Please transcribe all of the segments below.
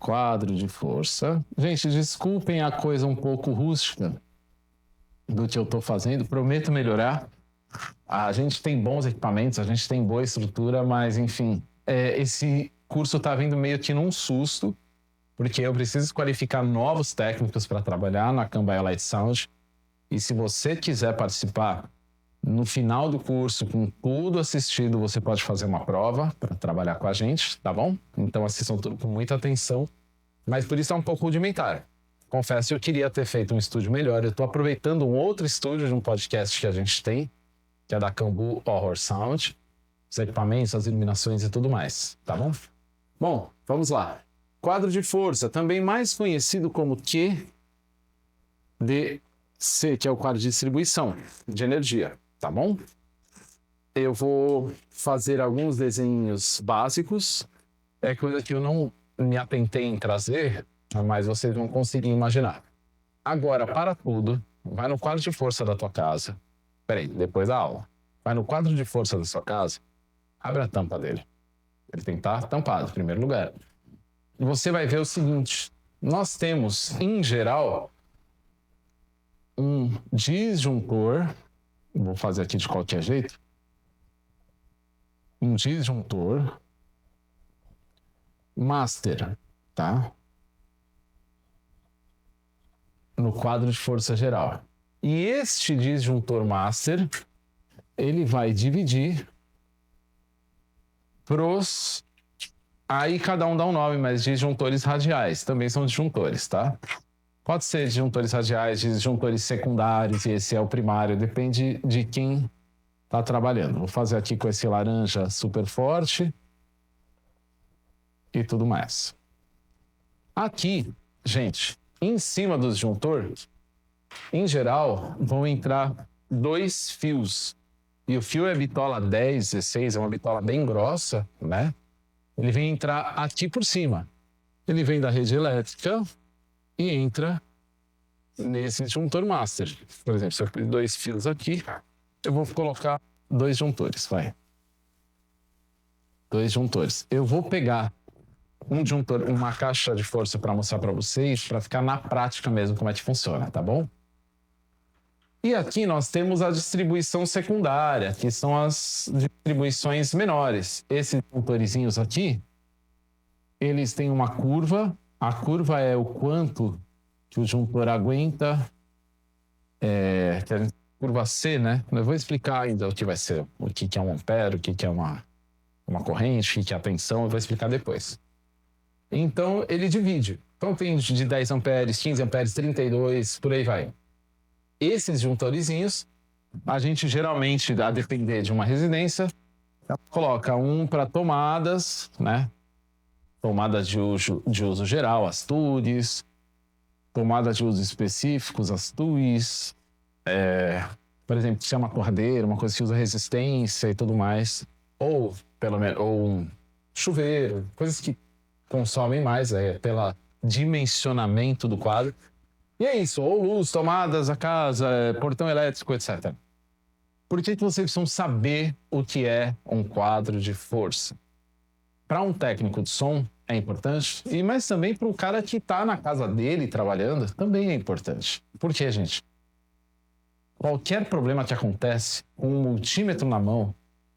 quadro de força. Gente, desculpem a coisa um pouco rústica do que eu estou fazendo, prometo melhorar. A gente tem bons equipamentos, a gente tem boa estrutura, mas enfim, esse curso está vindo meio que num susto, porque eu preciso qualificar novos técnicos para trabalhar na Kambaya Light Sound. E se você quiser participar, no final do curso, com tudo assistido, você pode fazer uma prova para trabalhar com a gente, tá bom? Então assistam tudo com muita atenção, mas por isso é um pouco rudimentar. Confesso, eu queria ter feito um estúdio melhor. Eu estou aproveitando um outro estúdio de um podcast que a gente tem, que é da Kambu Horror Sound, os equipamentos, as iluminações e tudo mais, tá bom? Bom, vamos lá. Quadro de força, também mais conhecido como QDC, que é o quadro de distribuição de energia, tá bom? Eu vou fazer alguns desenhos básicos, é coisa que eu não me atentei em trazer, mas vocês vão conseguir imaginar. Agora, para tudo, vai no quadro de força da tua casa. Peraí, depois da aula. Vai no quadro de força da sua casa, abre a tampa dele. Ele tem que estar tampado, em primeiro lugar. E você vai ver o seguinte, nós temos, em geral, um disjuntor, vou fazer aqui de qualquer jeito, um disjuntor master, tá? No quadro de força geral. E este disjuntor master, ele vai dividir pros... Aí cada um dá um nome, mas disjuntores radiais também são disjuntores, tá? Pode ser disjuntores radiais, disjuntores secundários, e esse é o primário, depende de quem está trabalhando. Vou fazer aqui com esse laranja super forte e tudo mais. Aqui, gente, em cima do disjuntor, em geral, vão entrar 2 fios. E o fio é bitola 10, 16, é uma bitola bem grossa, né? Ele vem entrar aqui por cima. Ele vem da rede elétrica e entra nesse disjuntor master. Por exemplo, se eu pôr 2 fios aqui, eu vou colocar 2 juntores, vai. 2 juntores. Eu vou pegar um disjuntor, uma caixa de força para mostrar para vocês, para ficar na prática mesmo como é que funciona, tá bom? E aqui nós temos a distribuição secundária, que são as distribuições menores. Esses disjuntorzinhos aqui, eles têm uma curva. A curva é o quanto que o disjuntor aguenta, que é a curva C, né? Eu vou explicar ainda o que vai ser, o que é um ampere, o que é uma corrente, o que é a tensão, eu vou explicar depois. Então, ele divide. Então, tem de 10 amperes, 15 amperes, 32, por aí vai. Esses disjuntorzinhos, a gente geralmente, a depender de uma residência, coloca um para tomadas, né? Tomadas de uso geral, as TUDs, tomadas de uso específicos, as TUIs, por exemplo, se é uma torradeira, uma coisa que usa resistência e tudo mais, ou pelo menos um chuveiro, coisas que consomem mais pelo dimensionamento do quadro. E é isso, ou luz, tomadas, a casa, portão elétrico, etc. Por que vocês precisam saber o que é um quadro de força? Para um técnico de som é importante, mas também para o cara que está na casa dele trabalhando também é importante. Por quê, gente? Qualquer problema que acontece com um multímetro na mão,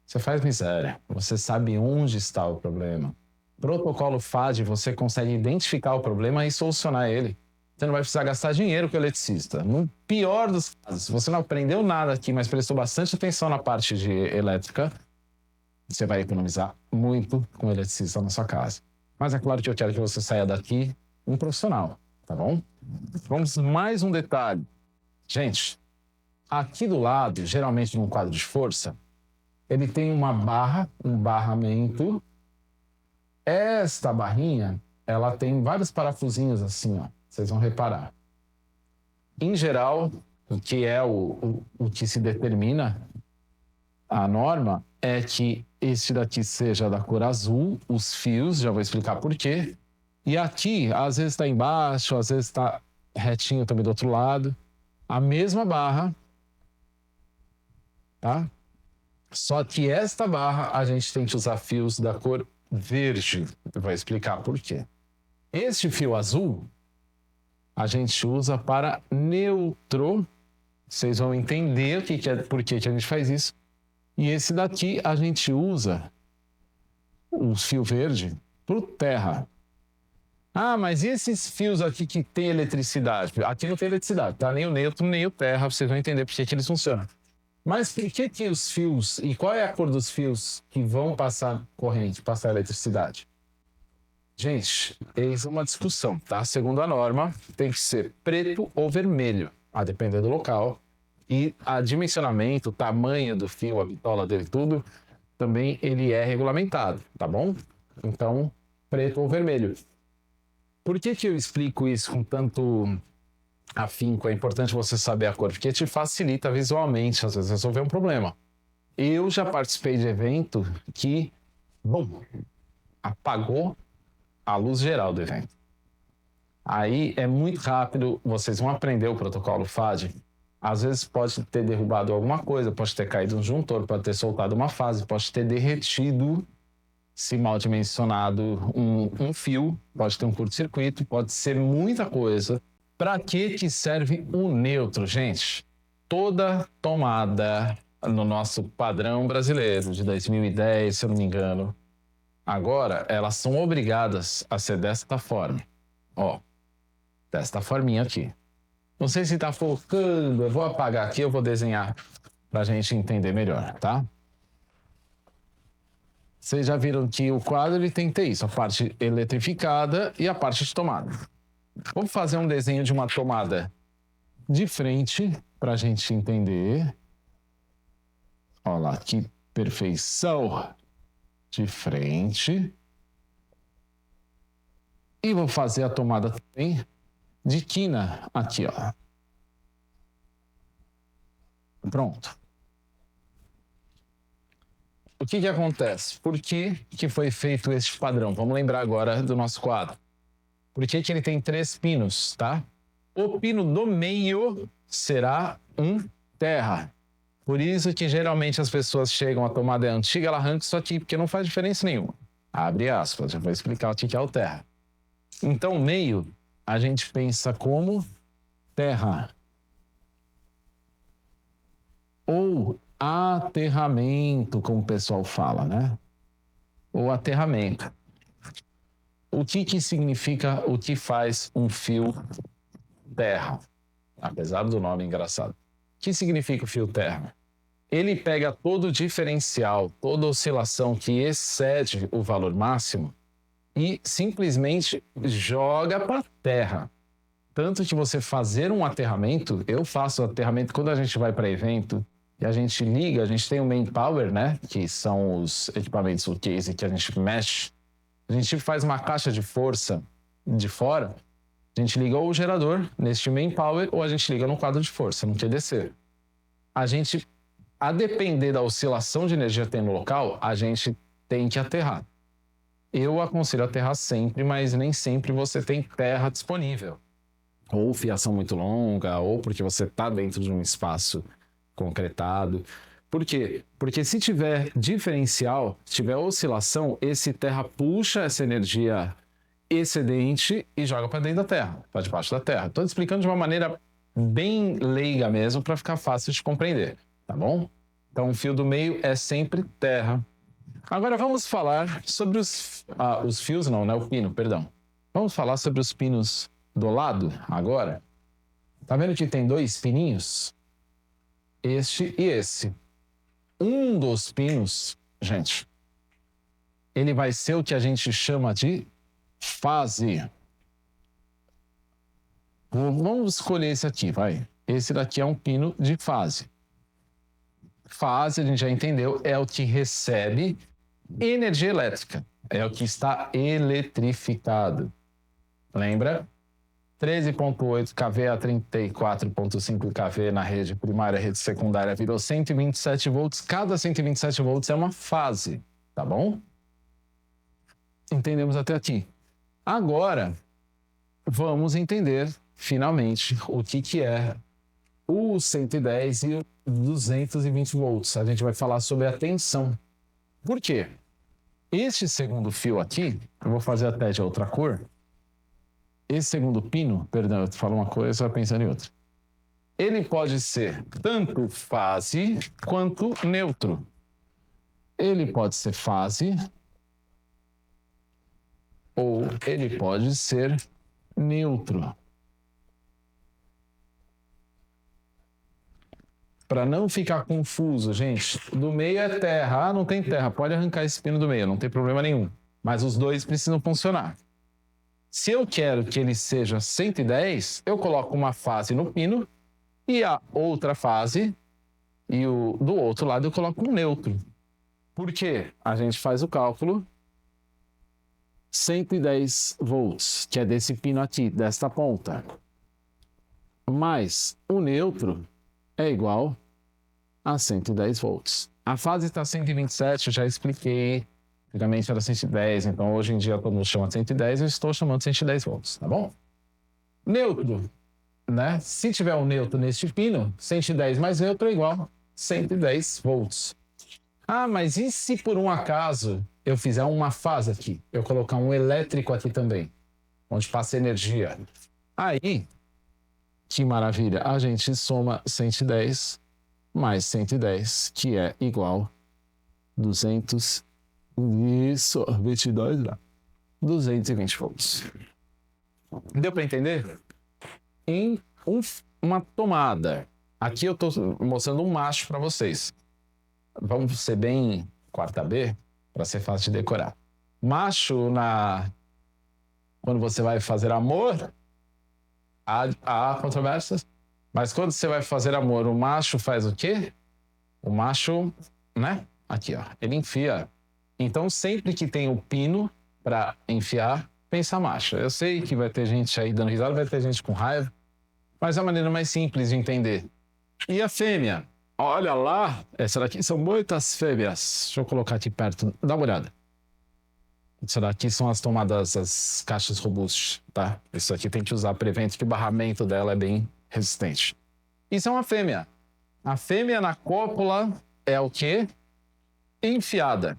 você faz miséria. Você sabe onde está o problema. Protocolo FAD, você consegue identificar o problema e solucionar ele. Você não vai precisar gastar dinheiro com o eletricista. No pior dos casos, se você não aprendeu nada aqui, mas prestou bastante atenção na parte de elétrica, você vai economizar muito com o eletricista na sua casa. Mas é claro que eu quero que você saia daqui um profissional, tá bom? Vamos mais um detalhe. Gente, aqui do lado, geralmente num quadro de força, ele tem uma barra, um barramento. Esta barrinha, ela tem vários parafusinhos assim, ó. Vocês vão reparar. Em geral, o que é o que se determina, a norma, é que este daqui seja da cor azul, os fios, já vou explicar por quê. E aqui, às vezes está embaixo, às vezes está retinho também do outro lado. A mesma barra, tá? Só que esta barra, a gente tem que usar fios da cor verde. Eu vou explicar por quê. Este fio azul a gente usa para neutro. Vocês vão entender por que a gente faz isso. E esse daqui a gente usa o fio verde para o terra. Ah, mas e esses fios aqui que tem eletricidade? Aqui não tem eletricidade, tá? Nem o neutro, nem o terra. Vocês vão entender por que eles funcionam. Mas por que os fios, e qual é a cor dos fios que vão passar corrente, passar eletricidade? Gente, eis uma discussão, tá? Segundo a norma, tem que ser preto ou vermelho, a depender do local. E a dimensionamento, o tamanho do fio, a bitola dele, tudo, também ele é regulamentado, tá bom? Então, preto ou vermelho. Por que eu explico isso com tanto afinco? É importante você saber a cor, porque te facilita visualmente, às vezes, resolver um problema. Eu já participei de evento que, apagou a luz geral do evento. Aí é muito rápido, vocês vão aprender o protocolo FAD. Às vezes pode ter derrubado alguma coisa, pode ter caído um juntor, pode ter soltado uma fase, pode ter derretido, se mal dimensionado, um fio, pode ter um curto-circuito, pode ser muita coisa. Para que serve o neutro, gente? Toda tomada no nosso padrão brasileiro de 2010, se eu não me engano, agora elas são obrigadas a ser desta forma. Ó, desta forminha aqui. Não sei se está focando, eu vou apagar aqui, eu vou desenhar para a gente entender melhor, tá? Vocês já viram que o quadro ele tem que ter isso, a parte eletrificada e a parte de tomada. Vamos fazer um desenho de uma tomada de frente para a gente entender. Olha lá, que perfeição! De frente. E vou fazer a tomada também de quina aqui, ó. Pronto. O que acontece? Por que foi feito este padrão? Vamos lembrar agora do nosso quadro. Por que ele tem 3 pinos, tá? O pino do meio será um terra. Por isso que geralmente as pessoas chegam, a tomada é antiga, ela arranca isso aqui, porque não faz diferença nenhuma. Abre aspas, já vou explicar o que é o terra. Então, o meio, a gente pensa como terra. Ou aterramento, como o pessoal fala, né? Ou aterramento. O que significa, o que faz um fio terra? Apesar do nome engraçado. O que significa o fio terra? Ele pega todo o diferencial, toda oscilação que excede o valor máximo e simplesmente joga para terra. Tanto que você fazer um aterramento, eu faço aterramento quando a gente vai para evento e a gente liga, a gente tem o main power, né? Que são os equipamentos, o case que a gente mexe. A gente faz uma caixa de força de fora, a gente liga ou o gerador neste main power ou a gente liga no quadro de força, no QDC. A depender da oscilação de energia que tem no local, a gente tem que aterrar. Eu aconselho aterrar sempre, mas nem sempre você tem terra disponível. Ou fiação muito longa, ou porque você está dentro de um espaço concretado. Por quê? Porque se tiver diferencial, se tiver oscilação, esse terra puxa essa energia excedente e joga para dentro da terra, para debaixo da terra. Estou explicando de uma maneira bem leiga mesmo, para ficar fácil de compreender, tá bom? Então, o fio do meio é sempre terra. Agora, vamos falar sobre os fios, não, né? O pino, perdão. Vamos falar sobre os pinos do lado agora. Tá vendo que tem 2 pininhos? Este e esse. Um dos pinos, gente, ele vai ser o que a gente chama de fase. Vamos escolher esse aqui, vai. Esse daqui é um pino de fase. Fase, a gente já entendeu, é o que recebe energia elétrica. É o que está eletrificado. Lembra? 13,8 kV a 34,5 kV na rede primária, rede secundária virou 127 volts. Cada 127 volts é uma fase, tá bom? Entendemos até aqui. Agora, vamos entender, finalmente, o que é o 110 e o 220 volts. A gente vai falar sobre a tensão. Por quê? Este segundo fio aqui, eu vou fazer até de outra cor, esse segundo pino, perdão, eu falo uma coisa pensando em outra. Ele pode ser tanto fase quanto neutro. Ele pode ser fase ou ele pode ser neutro. Para não ficar confuso, gente, do meio é terra. Ah, não tem terra, pode arrancar esse pino do meio, não tem problema nenhum. Mas os dois precisam funcionar. Se eu quero que ele seja 110, eu coloco uma fase no pino e a outra fase, e do outro lado eu coloco um neutro. Por quê? A gente faz o cálculo 110 volts, que é desse pino aqui, desta ponta. Mais o neutro é igual a 110 volts. A fase está 127, eu já expliquei. Antigamente era 110, então hoje em dia todo mundo chama de 110, eu estou chamando de 110 volts, tá bom? Neutro, né? Se tiver um neutro neste pino, 110 mais neutro é igual a 110 volts. Ah, mas e se por um acaso eu fizer uma fase aqui? Eu colocar um elétrico aqui também, onde passa energia. Aí, que maravilha, a gente soma 110 mais 110, que é igual a 200. Isso, 22 lá. 220 volts. Deu para entender? Em uma tomada. Aqui eu estou mostrando um macho para vocês. Vamos ser bem quarta B, para ser fácil de decorar. Macho, quando você vai fazer amor, há controvérsias. Mas quando você vai fazer amor, o macho faz o quê? O macho, né? Aqui, ó. Ele enfia. Então, sempre que tem o pino para enfiar, pensa macho. Eu sei que vai ter gente aí dando risada, vai ter gente com raiva, mas é a maneira mais simples de entender. E a fêmea? Olha lá, essa daqui são muitas fêmeas. Deixa eu colocar aqui perto, dá uma olhada. Isso daqui são as tomadas, as caixas robustas, tá? Isso aqui tem que usar prevento, que o barramento dela é bem resistente. Isso é uma fêmea. A fêmea na cópula é o quê? Enfiada.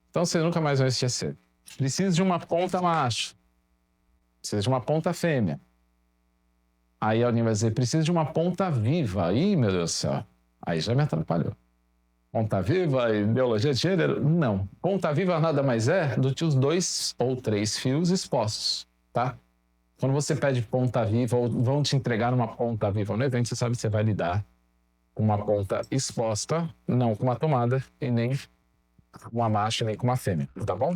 Então você nunca mais vai esquecer. Precisa de uma ponta macho. Precisa de uma ponta fêmea. Aí alguém vai dizer, precisa de uma ponta viva. Ih, meu Deus do céu. Aí já me atrapalhou. Ponta viva e biologia de gênero? Não. Ponta viva nada mais é do que os 2 ou 3 fios expostos, tá? Quando você pede ponta viva ou vão te entregar uma ponta viva no evento, você sabe que você vai lidar com uma ponta exposta, não com uma tomada e nem uma macho nem com uma fêmea, tá bom?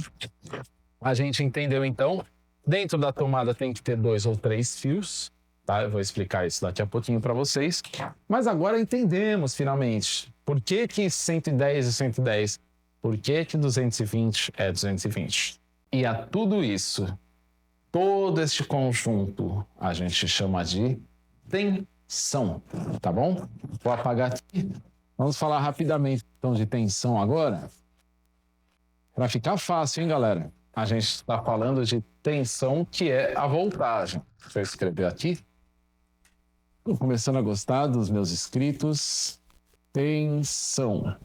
A gente entendeu então, dentro da tomada tem que ter 2 ou 3 fios, tá? Eu vou explicar isso daqui a pouquinho para vocês. Mas agora entendemos finalmente por que 110 é 110, por que 220 é 220. E a tudo isso, todo este conjunto a gente chama de tensão, tá bom? Vou apagar aqui. Vamos falar rapidamente então de tensão agora. Para ficar fácil, hein, galera? A gente está falando de tensão, que é a voltagem. Deixa eu escrever aqui. Estou começando a gostar dos meus escritos. Tensão.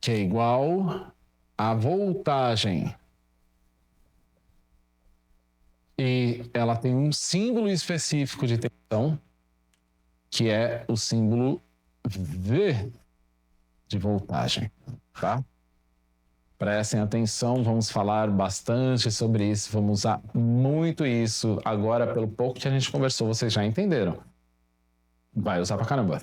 Que é igual a voltagem. E ela tem um símbolo específico de tensão, que é o símbolo V de voltagem, tá? Prestem atenção, vamos falar bastante sobre isso, vamos usar muito isso. Agora, pelo pouco que a gente conversou, vocês já entenderam. Vai usar pra caramba.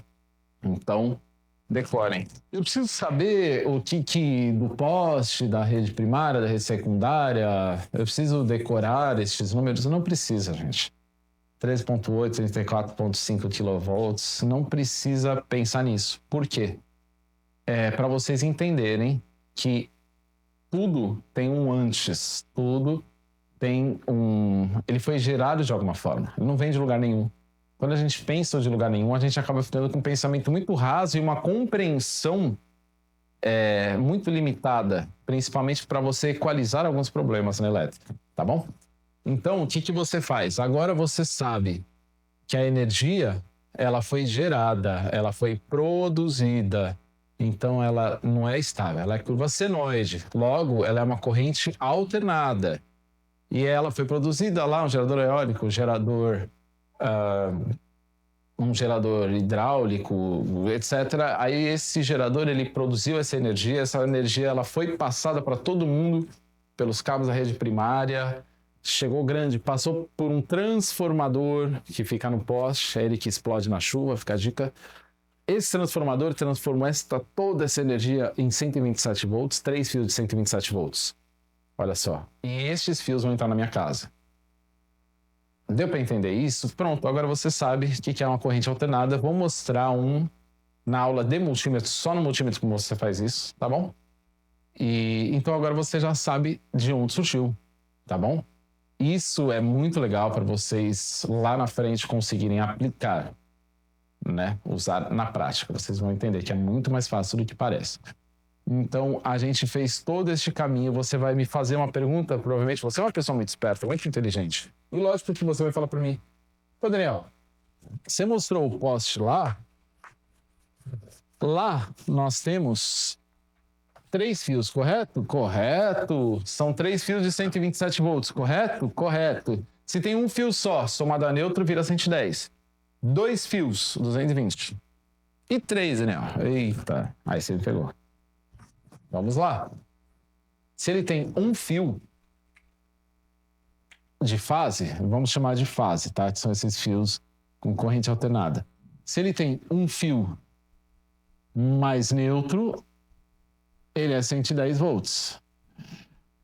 Então, decorem. Eu preciso saber o que do poste, da rede primária, da rede secundária. Eu preciso decorar estes números? Não precisa, gente. 13.8, 34.5 kV, não precisa pensar nisso. Por quê? É para vocês entenderem que tudo tem um antes, tudo tem um... Ele foi gerado de alguma forma, ele não vem de lugar nenhum. Quando a gente pensa de lugar nenhum, a gente acaba ficando com um pensamento muito raso e uma compreensão muito limitada, principalmente para você equalizar alguns problemas na elétrica, tá bom? Então, o que você faz? Agora você sabe que a energia, ela foi gerada, ela foi produzida. Então, ela não é estável, ela é curva senoide. Logo, ela é uma corrente alternada. E ela foi produzida lá, um gerador eólico, um gerador hidráulico, etc. Aí esse gerador, ele produziu essa energia ela foi passada para todo mundo pelos cabos da rede primária, chegou grande, passou por um transformador que fica no poste, é ele que explode na chuva, fica a dica. Esse transformador transformou toda essa energia em 127 volts, 3 fios de 127 volts. Olha só. E estes fios vão entrar na minha casa. Deu para entender isso? Pronto, agora você sabe o que é uma corrente alternada. Vou mostrar na aula de multímetro, só no multímetro como você faz isso, tá bom? E então agora você já sabe de onde surgiu, tá bom? Isso é muito legal para vocês lá na frente conseguirem aplicar, né? Usar na prática. Vocês vão entender que é muito mais fácil do que parece. Então, a gente fez todo este caminho. Você vai me fazer uma pergunta, provavelmente você é uma pessoa muito esperta, muito inteligente. E lógico que você vai falar para mim: "Ô, Daniel, você mostrou o poste lá? Lá nós temos 3 fios, correto? Correto. São 3 fios de 127 volts, correto? Correto. Se tem um fio só, somado a neutro, vira 110. 2 fios, 220. E 3, Daniel. Eita, aí você me pegou. Vamos lá. Se ele tem um fio de fase, vamos chamar de fase, tá? Que são esses fios com corrente alternada. Se ele tem um fio mais neutro, ele é 110 volts.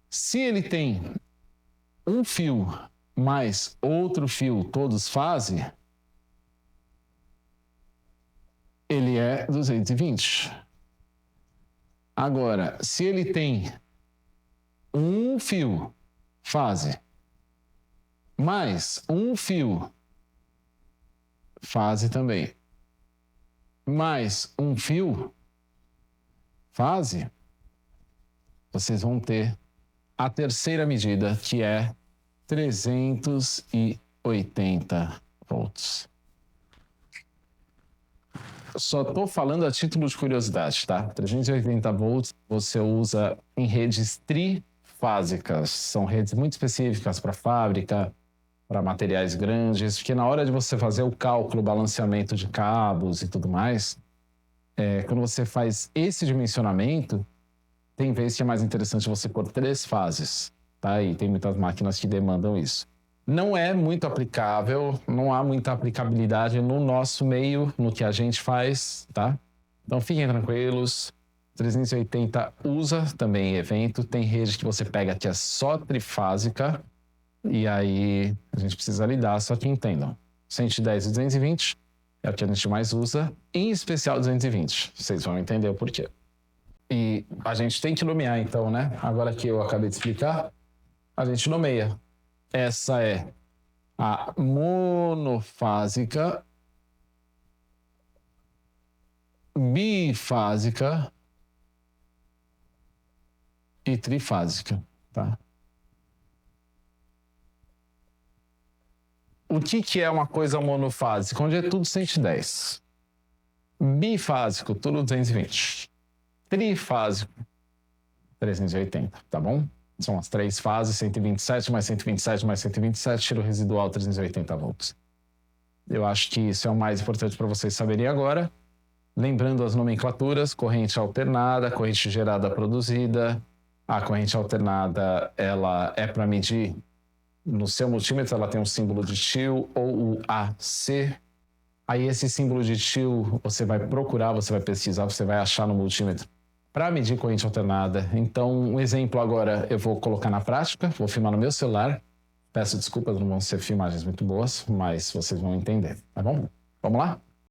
Se ele tem um fio mais outro fio, todos fase, ele é 220. Agora, se ele tem um fio fase mais um fio fase também mais um fio fase, vocês vão ter a terceira medida, que é 380 volts. Só estou falando a título de curiosidade, tá? 380 volts você usa em redes trifásicas. São redes muito específicas para fábrica, para materiais grandes, porque na hora de você fazer o cálculo, balanceamento de cabos e tudo mais, quando você faz esse dimensionamento, tem vezes que é mais interessante você pôr 3 fases, tá? E tem muitas máquinas que demandam isso. Não é muito aplicável, não há muita aplicabilidade no nosso meio, no que a gente faz, tá? Então fiquem tranquilos. 380 usa também em evento. Tem rede que você pega que é só trifásica e aí a gente precisa lidar, só que entendam. 110 e 220 é o que a gente mais usa, em especial 220. Vocês vão entender o porquê. E a gente tem que nomear então, né? Agora que eu acabei de explicar, a gente nomeia. Essa é a monofásica, bifásica e trifásica, tá? O que é uma coisa monofásica? Onde é tudo 110. Bifásico, tudo 220. Trifásico, 380, tá bom? São as 3 fases, 127 mais 127 mais 127, tiro residual 380 volts. Eu acho que isso é o mais importante para vocês saberem agora. Lembrando as nomenclaturas: corrente alternada, corrente gerada produzida. A corrente alternada, ela é para medir, no seu multímetro ela tem um símbolo de tio ou o AC. Aí esse símbolo de tio você vai procurar, você vai pesquisar, você vai achar no multímetro para medir corrente alternada. Então, um exemplo agora eu vou colocar na prática, vou filmar no meu celular. Peço desculpas, não vão ser filmagens muito boas, mas vocês vão entender, tá bom? Vamos lá?